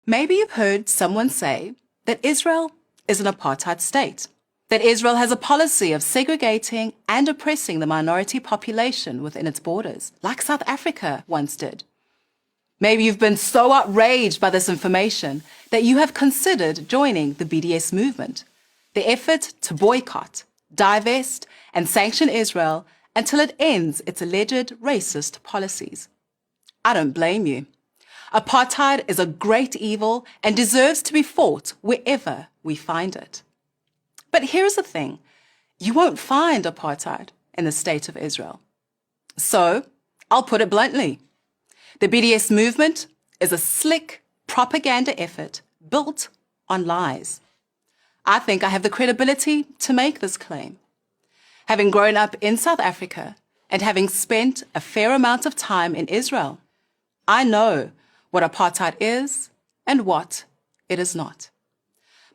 Maybe you've heard someone say that Israel is an apartheid state, that Israel has a policy of segregating and oppressing the minority population within its borders, like South Africa once did. Maybe you've been so outraged by this information that you have considered joining the BDS movement, the effort to boycott, divest, and sanction Israel until it ends its alleged racist policies. I don't blame you. Apartheid is a great evil and deserves to be fought wherever we find it. But here's the thing. You won't find apartheid in the state of Israel. So, I'll put it bluntly. The BDS movement is a slick propaganda effort built on lies. I think I have the credibility to make this claim. Having grown up in South Africa and having spent a fair amount of time in Israel, I know what apartheid is and what it is not.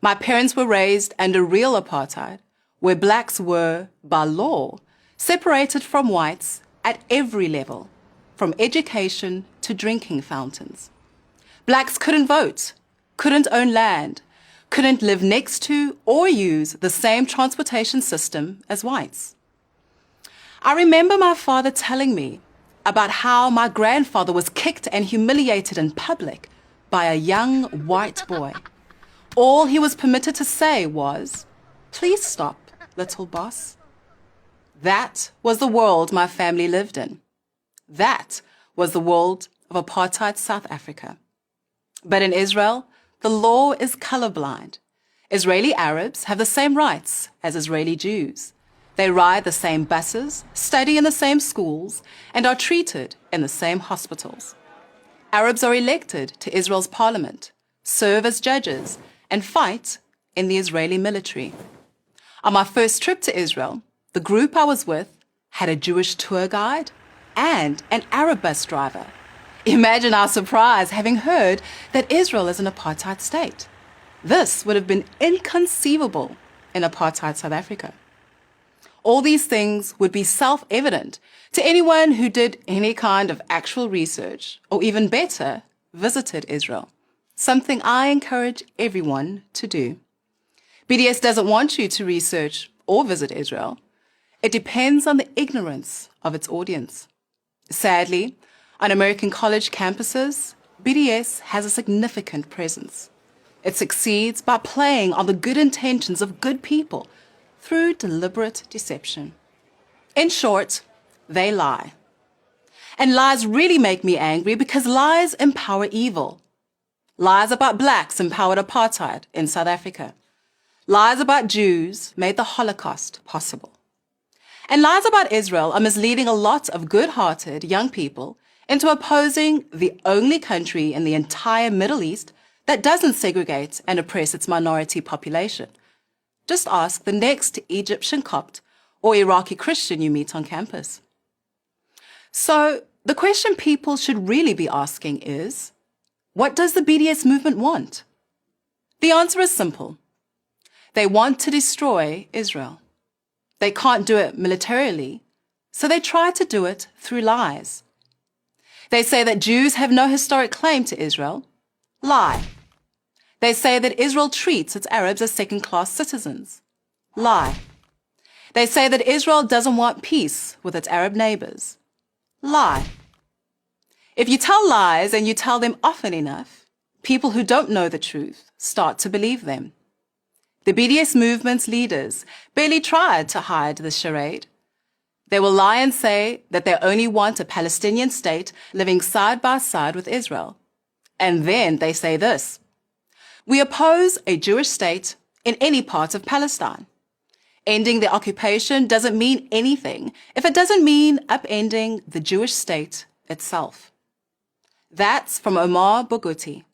My parents were raised under real apartheid, where blacks were, by law, separated from whites at every level, from education to drinking fountains. Blacks couldn't vote, couldn't own land, couldn't live next to or use the same transportation system as whites. I remember my father telling me about how my grandfather was kicked and humiliated in public by a young white boy. All he was permitted to say was, "Please stop, little boss." That was the world my family lived in. That was the world of apartheid South Africa. But in Israel, the law is colorblind. Israeli Arabs have the same rights as Israeli Jews. They ride the same buses, study in the same schools, and are treated in the same hospitals. Arabs are elected to Israel's parliament, serve as judges, and fight in the Israeli military. On my first trip to Israel, the group I was with had a Jewish tour guide and an Arab bus driver. Imagine our surprise having heard that Israel is an apartheid state. This would have been inconceivable in apartheid South Africa. All these things would be self-evident to anyone who did any kind of actual research, or even better, visited Israel, something I encourage everyone to do. BDS doesn't want you to research or visit Israel. It depends on the ignorance of its audience. Sadly, on American college campuses, BDS has a significant presence. It succeeds by playing on the good intentions of good people through deliberate deception. In short, they lie. And lies really make me angry because lies empower evil. Lies about blacks empowered apartheid in South Africa. Lies about Jews made the Holocaust possible. And lies about Israel are misleading a lot of good-hearted young people into opposing the only country in the entire Middle East that doesn't segregate and oppress its minority population. Just ask the next Egyptian Copt or Iraqi Christian you meet on campus. So the question people should really be asking is, what does the BDS movement want? The answer is simple. They want to destroy Israel. They can't do it militarily, so they try to do it through lies. They say that Jews have no historic claim to Israel. Lie. They say that Israel treats its Arabs as second-class citizens. Lie. They say that Israel doesn't want peace with its Arab neighbors. Lie. If you tell lies and you tell them often enough, people who don't know the truth start to believe them. The BDS movement's leaders barely tried to hide the charade. They will lie and say that they only want a Palestinian state living side by side with Israel. And then they say this: we oppose a Jewish state in any part of Palestine. Ending the occupation doesn't mean anything if it doesn't mean upending the Jewish state itself. That's from Omar Boguti,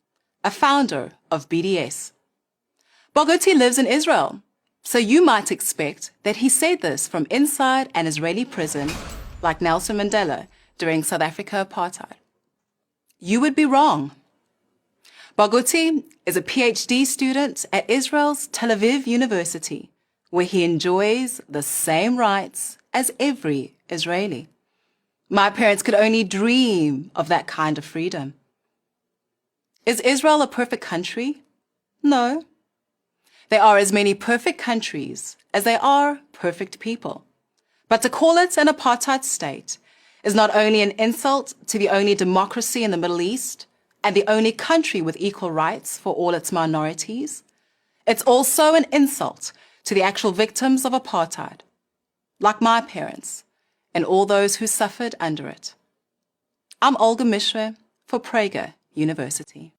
a founder of BDS. Boguti lives in Israel, so you might expect that he said this from inside an Israeli prison like Nelson Mandela during South Africa apartheid. You would be wrong. Boguti is a PhD student at Israel's Tel Aviv University, where he enjoys the same rights as every Israeli. My parents could only dream of that kind of freedom. Is Israel a perfect country? No. There are as many perfect countries as there are perfect people. But to call it an apartheid state is not only an insult to the only democracy in the Middle East and the only country with equal rights for all its minorities, it's also an insult to the actual victims of apartheid, like my parents and all those who suffered under it. I'm Olga Mishra for Prager University.